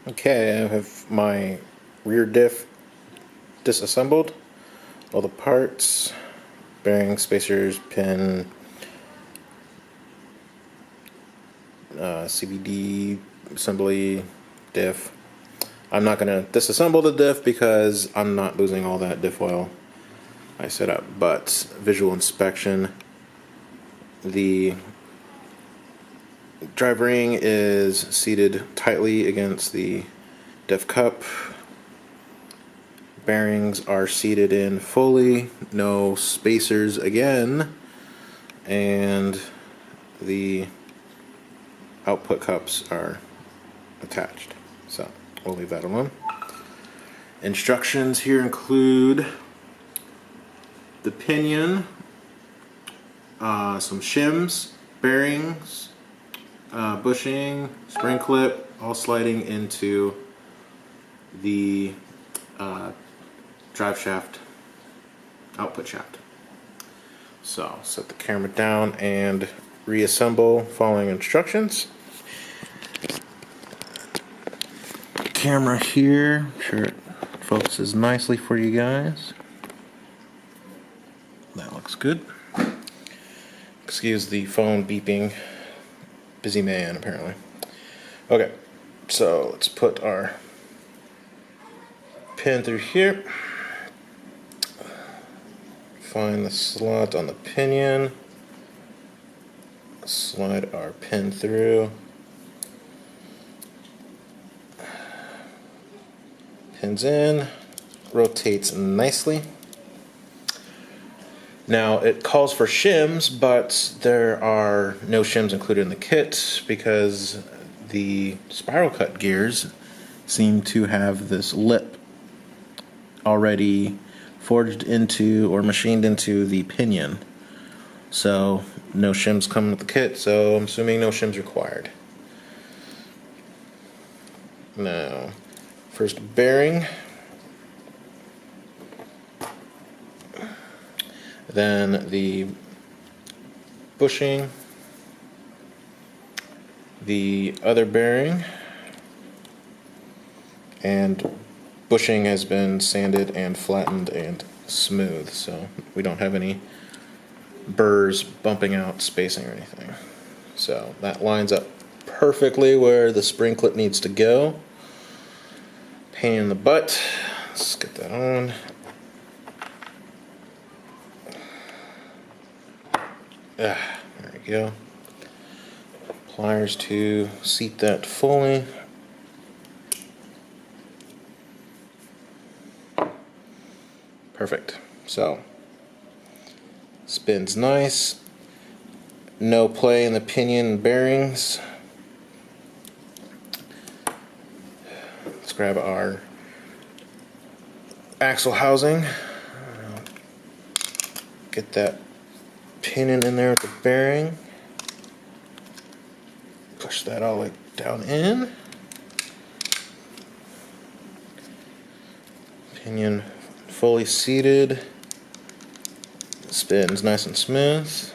Okay, I have my rear diff disassembled. All the parts, bearings, spacers, pin, CVD, assembly, diff. I'm not going to disassemble the diff because I'm not losing all that diff oil I set up. But visual inspection, the drive ring is seated tightly against the diff cup. Bearings are seated in fully, no spacers again, and the output cups are attached. So we'll leave that alone. Instructions here include the pinion, some shims, bearings, bushing, spring clip, all sliding into the drive shaft, output shaft. So set the camera down and reassemble following instructions. Camera here, sure it focuses nicely for you guys. That looks good. Excuse the phone beeping. Busy man, apparently. Okay, so let's put our pin through here. Find the slot on the pinion. Slide our pin through. Pins in. Rotates nicely. Now it calls for shims, but there are no shims included in the kit because the spiral cut gears seem to have this lip already forged into or machined into the pinion. So no shims come with the kit, so I'm assuming no shims required. Now, first bearing. Then the bushing, the other bearing, and bushing has been sanded and flattened and smooth, so we don't have any burrs bumping out spacing or anything. So that lines up perfectly where the spring clip needs to go. Pain in the butt. Let's get that on. There we go. Pliers to seat that fully. Perfect. So, spins nice. No play in the pinion and bearings. Let's grab our axle housing. Get that pinion in there with the bearing. Push that all the way down in. Pinion fully seated. Spins nice and smooth.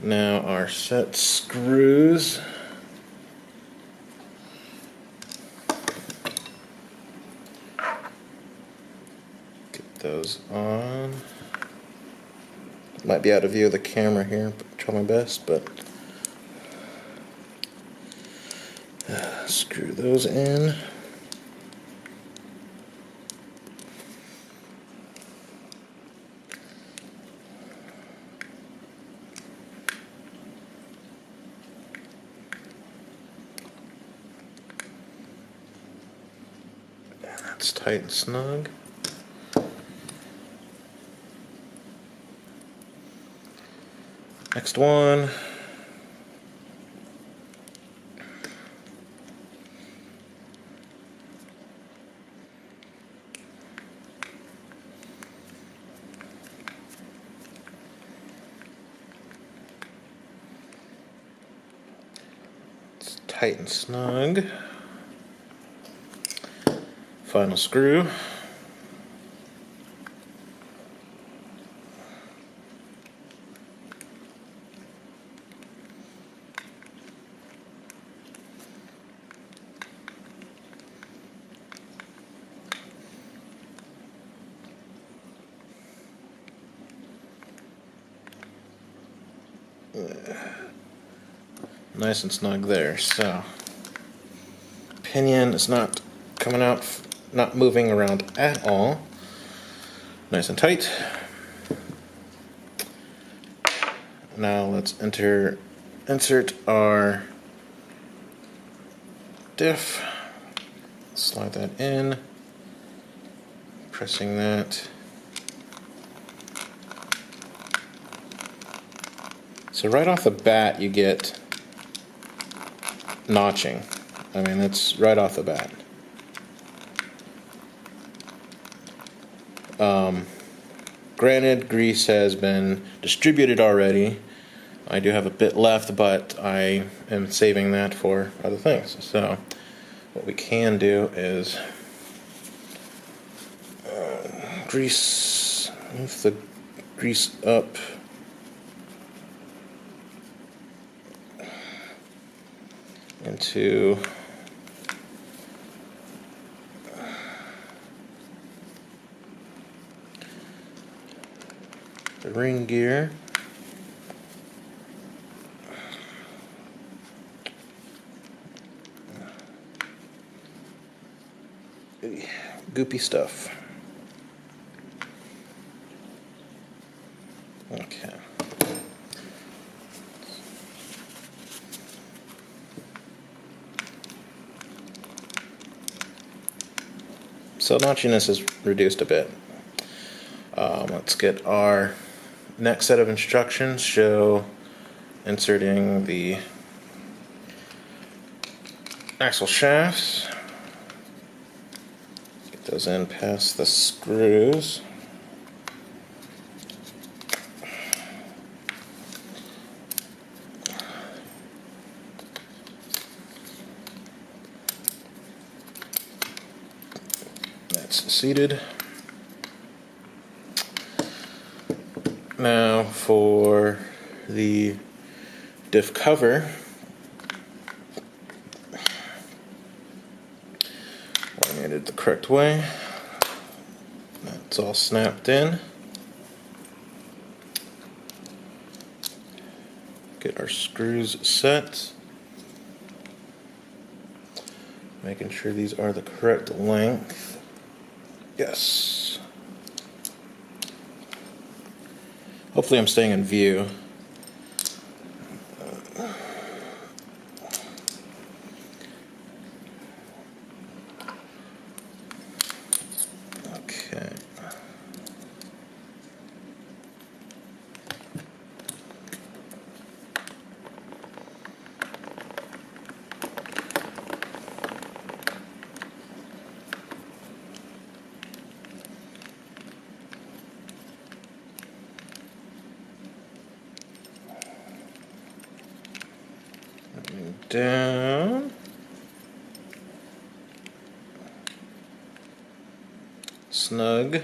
Now our set screws. Get those on. Might be out of view of the camera here, but try my best, but screw those in. And that's tight and snug. Next one. It's tight and snug. Final screw. Nice and snug there. So pinion is not coming out, not moving around at all. Nice and tight. Now let's insert our diff. Slide that in, pressing that. So right off the bat you get notching. I mean, it's right off the bat. Granted, grease has been distributed already. I do have a bit left, but I am saving that for other things. So what we can do is move the grease up into the ring gear. Goopy stuff. Okay. So notchiness is reduced a bit. Let's get our next set of instructions. Show inserting the axle shafts. Get those in past the screws. That's seated. Now for the diff cover, oriented the correct way. That's all snapped in. Get our screws set. Making sure these are the correct length. Yes. Hopefully I'm staying in view. Okay. Down. Snug.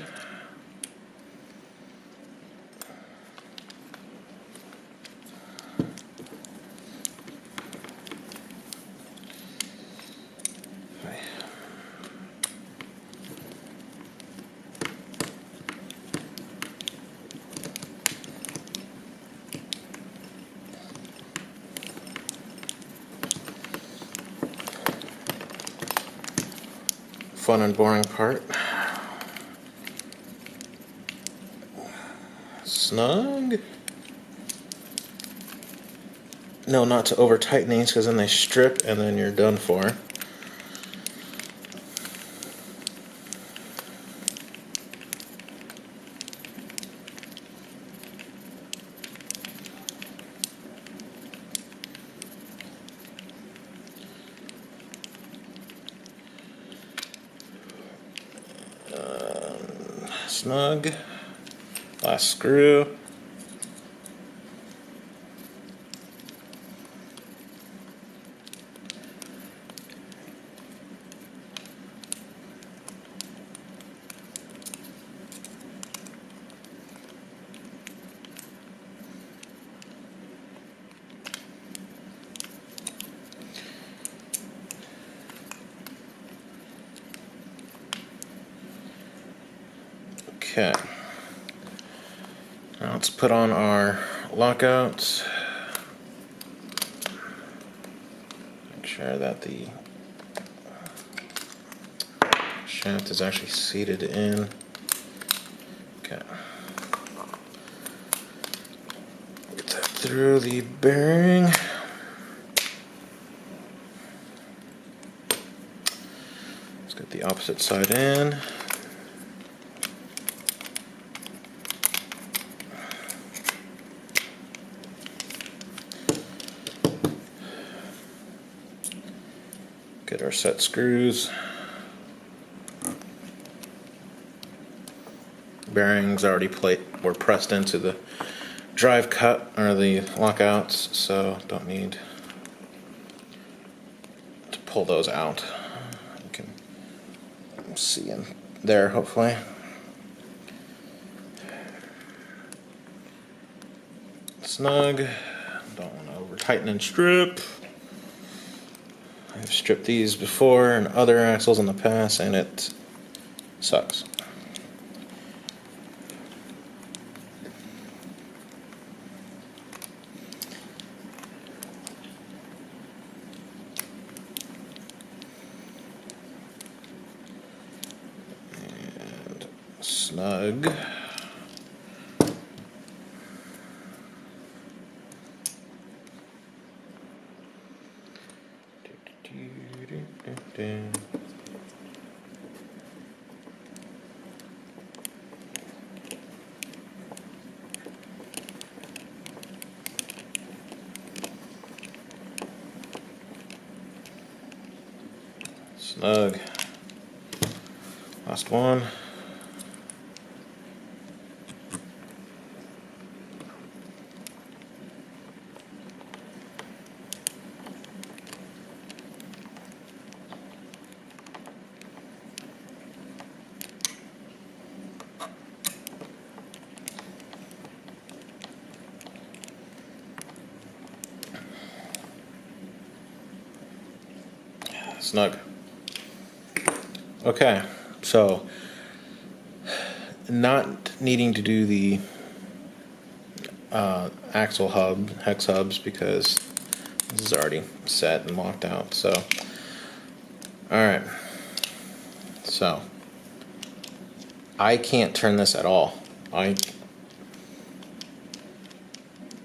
Fun and boring part. Snug. No, not to over tighten these because then they strip and then you're done for. Snug. Last screw. Okay. Now let's put on our lockouts. Make sure that the shaft is actually seated in. Okay. Get that through the bearing. Let's get the opposite side in. Get our set screws. Bearings already were pressed into the drive cut or the lockouts, so don't need to pull those out. You can see in there, hopefully. Snug. Don't want to over tighten and strip. I've stripped these before and other axles in the past, and it sucks. And snug. Snug. Last one. Snug. Okay, so not needing to do the axle hub, hex hubs, because this is already set and locked out. So, alright, so I can't turn this at all. I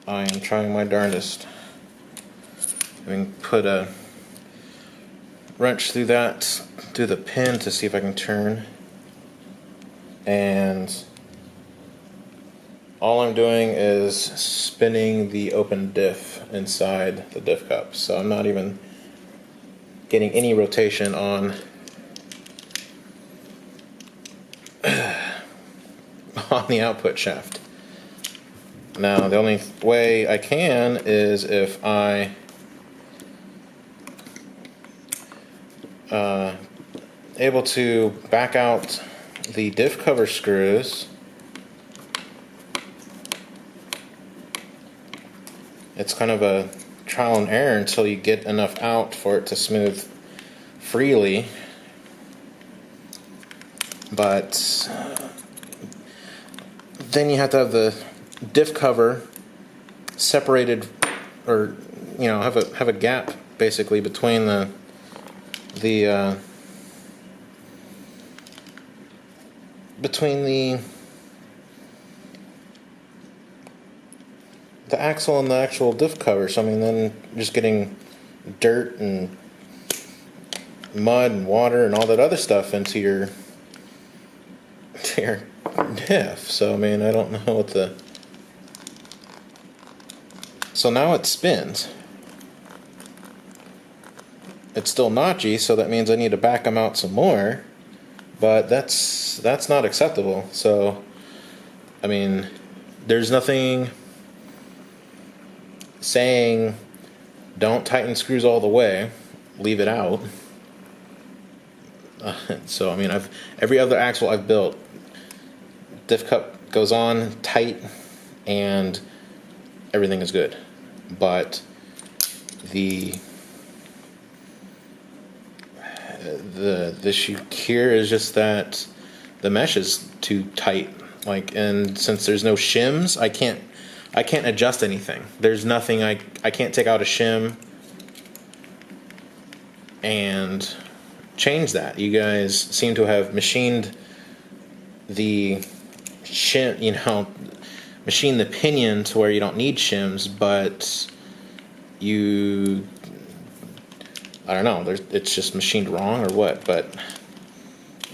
am trying my darndest. I mean, put a wrench through the pin to see if I can turn, and all I'm doing is spinning the open diff inside the diff cup, so I'm not even getting any rotation on on the output shaft. Now the only way I can is if I able to back out the diff cover screws. It's kind of a trial and error until you get enough out for it to smooth freely, but then you have to have the diff cover separated, or have a gap basically between the axle and the actual diff cover. So I mean, then just getting dirt and mud and water and all that other stuff into your diff. So I mean, I don't know what the. So now it spins. It's still notchy, so that means I need to back them out some more. But that's not acceptable. So I mean, there's nothing saying don't tighten screws all the way, leave it out. So I mean, every other axle I've built, diff cup goes on tight and everything is good. But the issue here is just that the mesh is too tight. And since there's no shims, I can't adjust anything. There's nothing I can't take out a shim and change that. You guys seem to have machined the shim, machine the pinion to where you don't need shims, but I don't know, it's just machined wrong or what, but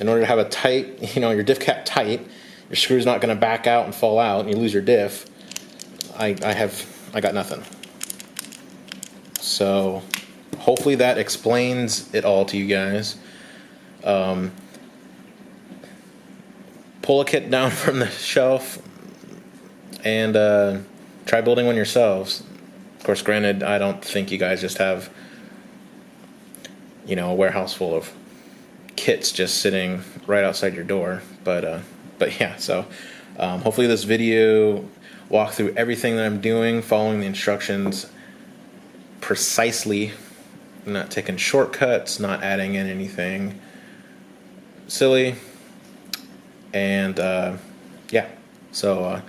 in order to have a tight, your diff cap tight, your screw's not going to back out and fall out and you lose your diff. I got nothing. So hopefully that explains it all to you guys. Pull a kit down from the shelf and try building one yourselves. Of course, granted, I don't think you guys just have a warehouse full of kits just sitting right outside your door, but yeah. So hopefully this video walked through everything that I'm doing, following the instructions precisely, not taking shortcuts, not adding in anything silly, and yeah. So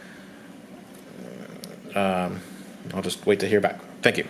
I'll just wait to hear back. Thank you.